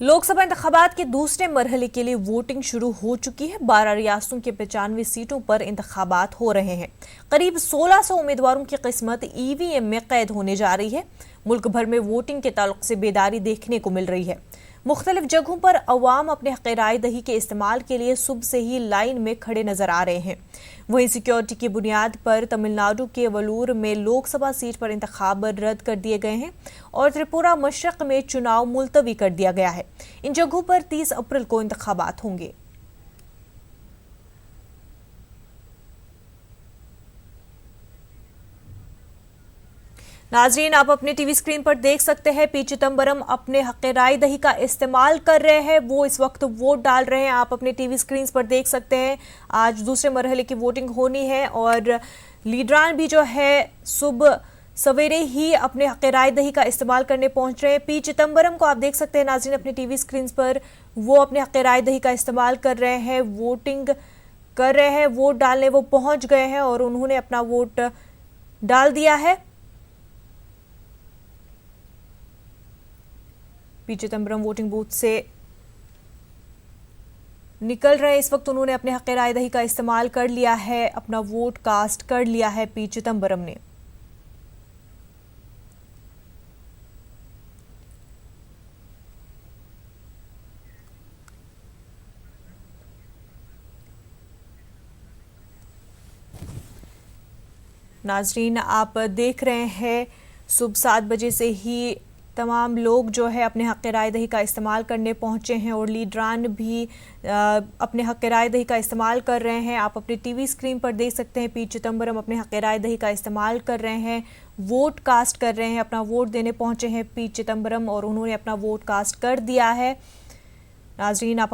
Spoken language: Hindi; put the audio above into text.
लोकसभा इंतखाबात के दूसरे मरहले के लिए वोटिंग शुरू हो चुकी है। 12 रियासतों के 95 सीटों पर इंतखाबात हो रहे हैं। करीब 1600 उम्मीदवारों की किस्मत ईवीएम में कैद होने जा रही है। मुल्क भर में वोटिंग के ताल्लुक से बेदारी देखने को मिल रही है। मुख्तलिफ जगहों पर अवाम अपने हक़ राय दही के इस्तेमाल के लिए सुबह से ही लाइन में खड़े नजर आ रहे हैं। वहीं सिक्योरिटी की बुनियाद पर तमिलनाडु के वलूर में लोकसभा सीट पर इंतखाब रद्द कर दिए गए हैं और त्रिपुरा मशरक में चुनाव मुलतवी कर दिया गया है। इन जगहों पर 30 अप्रैल को इंतखाबात होंगे। नाजरीन, आप अपने टीवी स्क्रीन पर देख सकते हैं पी चिदम्बरम अपने हक़ राय दही का इस्तेमाल कर रहे हैं। वो इस वक्त वोट डाल रहे हैं। आप अपने टीवी स्क्रीन पर देख सकते हैं। आज दूसरे मरहले की वोटिंग होनी है और लीडरान भी जो है सुबह सवेरे ही अपने हक़ राय दही का इस्तेमाल करने पहुंच रहे हैं। पी चिदम्बरम को आप देख सकते हैं नाजरीन अपने टीवी स्क्रीन पर। वो अपने हक़ राय दही का इस्तेमाल कर रहे हैं, वोटिंग कर रहे हैं, वोट डालने वो पहुंच गए हैं और उन्होंने अपना वोट डाल दिया है। पी चिदम्बरम वोटिंग बूथ से निकल रहे हैं। इस वक्त उन्होंने अपने हक़ राय दही का इस्तेमाल कर लिया है, अपना वोट कास्ट कर लिया है पी चिदम्बरम ने। नाजरीन, आप देख रहे हैं सुबह 7 बजे से ही तमाम लोग जो है अपने हक़ राय दही का इस्तेमाल करने पहुंचे हैं और लीडरान भी अपने हक़ राय दही का इस्तेमाल कर रहे हैं। आप अपने टीवी स्क्रीन पर देख सकते हैं पी चिदम्बरम अपने हक़ राय दही का इस्तेमाल कर रहे हैं, वोट कास्ट कर रहे हैं, अपना वोट देने पहुंचे हैं पी चिदम्बरम और उन्होंने अपना वोट कास्ट कर दिया है। नाजरीन, आप